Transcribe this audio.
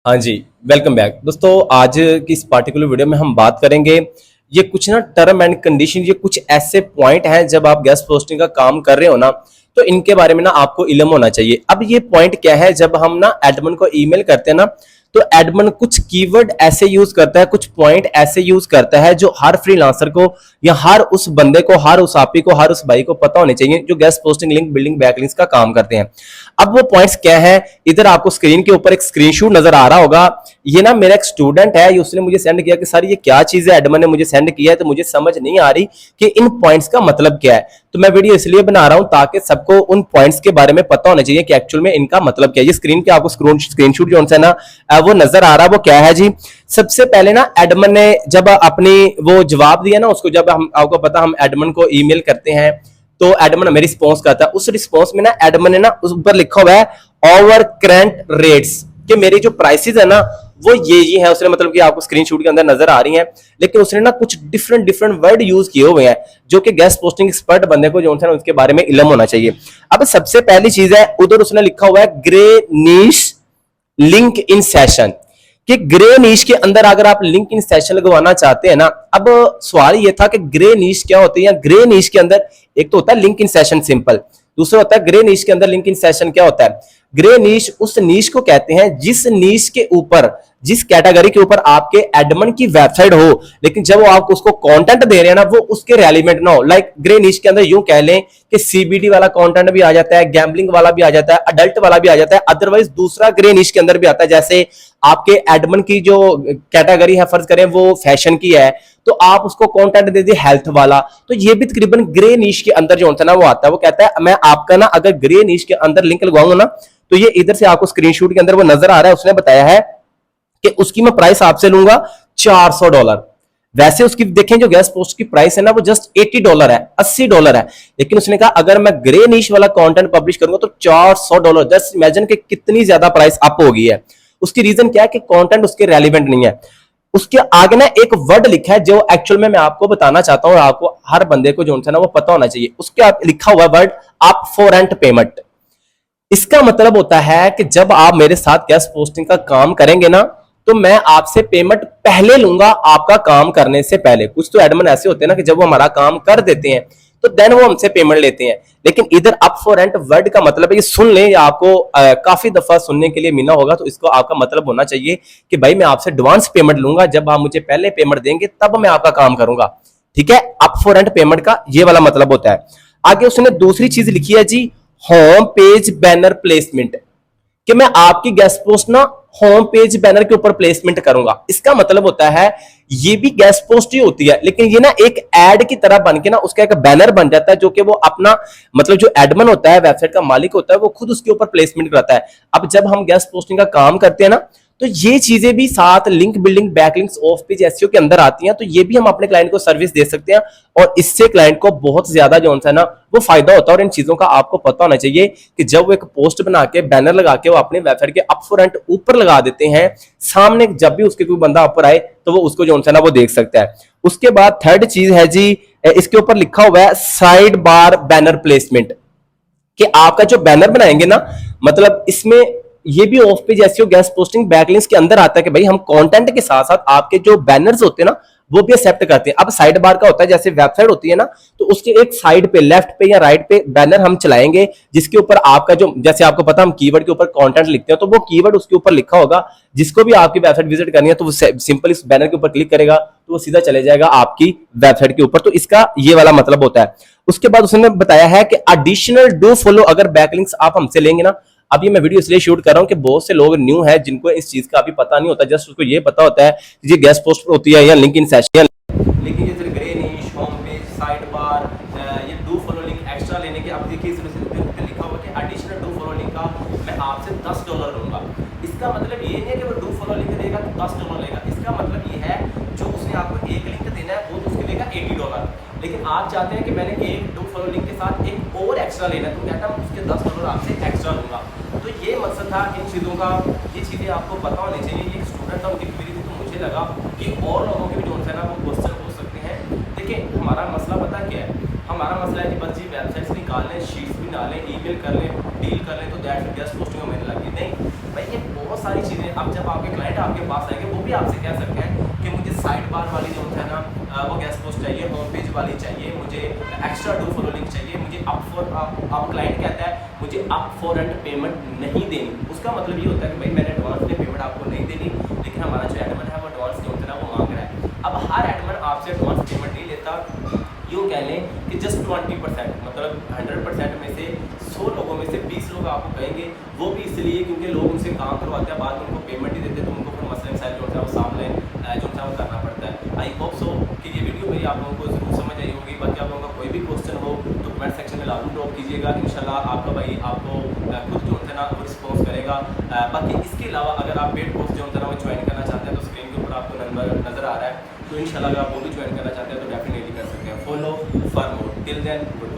हाँ जी, welcome back दोस्तों। आज की इस पार्टिकुलर वीडियो में हम बात करेंगे ये कुछ ना टर्म एंड कंडीशन, ये कुछ ऐसे पॉइंट हैं जब आप गेस्ट पोस्टिंग का काम कर रहे हो ना, तो इनके बारे में ना आपको इल्म होना चाहिए। अब ये पॉइंट क्या है, जब हम ना एडमिन को ईमेल करते हैं ना, तो एडमिन कुछ कीवर्ड ऐसे यूज करता है, कुछ पॉइंट ऐसे यूज करता है जो हर फ्रीलांसर को या हर उस बंदे को, हर उस आपी को, हर उस भाई को पता होने चाहिए जो guest posting, link building, backlinks का काम करते हैं। अब वो पॉइंट्स क्या है, इधर आपको स्क्रीन के ऊपर एक स्क्रीनशॉट नजर आ रहा होगा। ये ना मेरा एक स्टूडेंट है, उसने मुझे सेंड किया कि सर ये क्या चीज है, एडमिन ने मुझे सेंड किया है, तो मुझे समझ नहीं आ रही कि इन पॉइंट्स का मतलब क्या है। तो मैं वीडियो इसलिए बना रहा हूं ताकि सबको उन पॉइंट्स के बारे में पता होना चाहिए कि एक्चुअल में इनका मतलब क्या है। ये स्क्रीन पे आपको स्क्रीनशॉट जो है ना वो नजर आ रहा है, वो क्या है जी। सबसे पहले ना एडमिन ने जब अपनी वो जवाब दिया ना, उसको जब हम आपको पता हम एडमिन को ईमेल करते हैं तो एडमिन हमें रिस्पॉन्स करता है। उस रिस्पॉन्स में ना एडमिन ने ना उस ऊपर लिखा हुआ है ओवर करंट रेट्स, कि मेरी जो प्राइसेस है ना वो ये है। उसने मतलब कि आपको स्क्रीनशॉट के अंदर नजर आ रही हैं, लेकिन उसने ना कुछ डिफरेंट डिफरेंट वर्ड यूज किए हुए हैं जो कि गेस्ट पोस्टिंग एक्सपर्ट बंदे को जो है उसके बारे में इल्म होना चाहिए। अब सबसे पहली चीज है, उधर उसने लिखा हुआ है grey niche link in session, कि ग्रे नीश के अंदर अगर आप लिंक इन सेशन लगवाना चाहते हैं ना। अब सवाल ये था कि ग्रे नीश क्या होती है, या ग्रे नीश के अंदर एक तो होता है लिंक इन सेशन सिंपल, दूसरा होता है ग्रे नीश के अंदर लिंक इन सेशन। क्या होता है ग्रे नीश? उस नीश को कहते हैं जिस नीश के ऊपर, जिस कैटेगरी के ऊपर आपके एडमिन की वेबसाइट हो, लेकिन जब वो आपको उसको कंटेंट दे रहे हैं ना वो उसके रेलिवेंट ना हो। लाइक ग्रे नीश के अंदर यूं कह लें कि सीबीडी वाला कंटेंट भी आ जाता है, गैम्बलिंग वाला भी आ जाता है, अडल्ट वाला भी आ जाता है। अदरवाइज दूसरा ग्रे नीश के अंदर भी आता है, जैसे आपके एडमिन की जो कैटेगरी है, फर्ज करें वो फैशन की है, तो आप उसको कंटेंट दे दिए हेल्थ वाला, तो ये भी तकरीबन ग्रे नीश के अंदर जो होता है ना वो आता है। वो कहता है मैं आपका ना अगर ग्रे नीश के अंदर लिंक लगवाऊंगा ना, तो ये इधर से आपको स्क्रीनशॉट के अंदर वो नजर आ रहा है। उसने बताया है कि उसकी मैं प्राइस आपसे लूंगा $400। वैसे उसकी देखें जो गेस्ट पोस्ट की प्राइस है ना वो जस्ट $80 है, $80 है, लेकिन उसने कहा अगर मैं ग्रे नीश वाला कंटेंट पब्लिश करूंगा तो $400। जस्ट इमेजिन कि कितनी ज्यादा प्राइस अप हो गई है। उसकी रीजन क्या है कि कंटेंट उसके रेलिवेंट नहीं है। उसके आगे ना एक वर्ड लिखा है जो एक्चुअल में मैं आपको बताना चाहता हूं, और आपको हर बंदे को जो है ना वो पता होना चाहिए। उसके लिखा हुआ word up for rent payment. इसका मतलब होता है कि जब आप मेरे साथ गेस्ट पोस्टिंग का काम करेंगे ना, तो मैं आपसे पेमेंट पहले लूंगा, आपका काम करने से पहले। कुछ तो एडमिन ऐसे होते हैं ना कि जब वो हमारा काम कर देते हैं तो देन वो हमसे पेमेंट लेते हैं, लेकिन इधर अप फॉर रेंट वर्ड का मतलब है, ये सुन लें, या आपको काफी दफा सुनने के लिए मिला होगा, तो इसको आपका मतलब होना चाहिए कि भाई मैं आपसे एडवांस पेमेंट लूंगा, जब आप मुझे पहले पेमेंट देंगे तब मैं आपका काम करूंगा। ठीक है, अप फॉर रेंट पेमेंट का ये वाला मतलब होता है। आगे उसने दूसरी चीज लिखी है जी, होम पेज बैनर प्लेसमेंट, कि मैं आपकी गेस्ट पोस्ट ना होम पेज बैनर के ऊपर प्लेसमेंट करूंगा। इसका मतलब होता है ये भी गेस्ट पोस्ट ही होती है, लेकिन ये ना एक एड की तरह बन के ना उसका एक बैनर बन जाता है, जो कि वो अपना मतलब जो एडमिन होता है, वेबसाइट का मालिक होता है, वो खुद उसके ऊपर प्लेसमेंट कराता है। अब जब हम गेस्ट पोस्टिंग का काम करते हैं ना, तो ये चीजें भी साथ link building, backlinks, of page SEO के अंदर आती हैं। तो ये भी हम अपने क्लाइंट को सर्विस दे सकते हैं, और इससे क्लाइंट को बहुत ज्यादा जो है ना वो फायदा होता है। और इन चीजों का आपको पता होना चाहिए कि जब वो एक पोस्ट बना के बैनर लगा के वो अपने वेबसाइट के अप फ्रंट ऊपर लगा देते हैं, सामने जब भी उसके कोई बंदा ऊपर आए तो वो उसको जो है ना वो देख सकता है। उसके बाद थर्ड चीज है जी, इसके ऊपर लिखा हुआ है साइड बार बैनर प्लेसमेंट, कि आपका जो बैनर बनाएंगे ना, मतलब इसमें ये भी of page SEO, guest posting, backlinks के अंदर आता है कि भाई हम कंटेंट के साथ साथ आपके जो बैनर्स होते हैं ना वो भी एक्सेप्ट करते हैं। अब साइड बार का होता है, जैसे वेबसाइट होती है ना, तो उसके एक साइड पे, लेफ्ट पे या राइट पे बैनर हम चलाएंगे, जिसके ऊपर आपका जो, जैसे आपको पता हम कीवर्ड के ऊपर कंटेंट लिखते हैं, तो वो कीवर्ड उसके ऊपर लिखा होगा। जिसको भी आपकी वेबसाइट विजिट करनी है तो वो सिंपल इस बैनर के ऊपर क्लिक करेगा तो वो सीधा चले जाएगा आपकी वेबसाइट के ऊपर। तो इसका ये वाला मतलब होता है। उसके बाद उसने बताया है कि एडिशनल डू फॉलो, अगर बैकलिंक्स आप हमसे लेंगे ना, अभी मैं वीडियो इसलिए शूट कर रहा हूं कि बहुत से लोग न्यू है जिनको इस चीज का अभी पता नहीं होता, जस्ट उसको ये पता होता है कि ये गेस्ट पोस्ट होती है या लिंक इन सेशन, लेकिन ये ग्रे नीश, होम पेज, साइड बार, ये डू फॉलो लिंक एक्स्ट्रा लेने के, अब देखिए इसमें लिखा हुआ कि एडिशनल डू फॉलो लिंक का मैं आपसे $10 लूंगा। इसका मतलब ये नहीं है कि वो डू फॉलो लिंक देगा तो $10 लेगा। इसका मतलब ये है जो उसने आपको एक लिंक देना है वो तो उसके लेगा $80, लेकिन आप चाहते हैं कि मैंने एक डू फॉलो लिंक के साथ एक और एक्स्ट्रा लेना है, तो कहता हूँ उसके $10 आपसे एक्स्ट्रा लूंगा। तो ये मकसद था इन चीज़ों का, ये चीज़ें आपको पता होनी चाहिए। ये एक स्टूडेंट था, उनकी क्वेरी थी, तो मुझे लगा कि और लोगों के भी जो है ना वो क्वेश्चन हो सकते हैं। देखिए हमारा मसला पता क्या है, हमारा मसला है कि बस जी वेबसाइट्स निकाल लें, शीट्स भी डालें, ईमेल कर लें, डील कर लें, तो दैट गेस्ट पोस्टिंग में मैंने लगी नहीं भाई। ये बहुत सारी चीज़ें, अब जब आपके क्लाइंट आपके पास आएंगे वो भी आपसे कह सकते हैं कि मुझे साइड बार वाली जो है ना वो गेस्ट पोस्ट चाहिए, होम पेज वाली चाहिए, मुझे एक्स्ट्रा डू फॉलो लिंक चाहिए, मुझे अब क्लाइंट कहता है मुझे अप फ्रंट पेमेंट नहीं देनी। उसका मतलब ये होता है कि भाई मैंने एडवांस में पेमेंट आपको नहीं देनी, लेकिन हमारा जो एडमन है वो एडवांस जो होता है ना वो मांग रहा है। अब हर एडमन आपसे एडवांस पेमेंट नहीं लेता, यूँ कह लें कि जस्ट 20%, मतलब 100% में से 100 लोगों में से 20 लोग आपको कहेंगे, वो भी इसलिए क्योंकि लोग उनसे काम करवाते हैं, बाद में उनको पेमेंट ही देते, तो उनको फिर मसले मसाइल जो है वो सामने जो है वो करना पड़ता है। आई होप सो कि ये वीडियो मेरी आप लोगों को ज़रूर समझ आई होगी। बाकी आप लोगों का कोई भी क्वेश्चन हो तो कमेंट सेक्शन में लाजमी ड्रॉप कीजिएगा, इंशाल्लाह आपका भाई आपको खुद जो है ना वो रिस्पॉन्स करेगा। बाकी इसके अलावा अगर आप पेड कोर्स जो है ना वो ज्वाइन करना चाहते हैं तो स्क्रीन के ऊपर आपको नंबर नज़र आ रहा है, तो इंशाल्लाह अगर आप वो भी ज्वाइन करना चाहते हैं तो डेफिनेटली कर सकते हैं। Follow for more, till then good.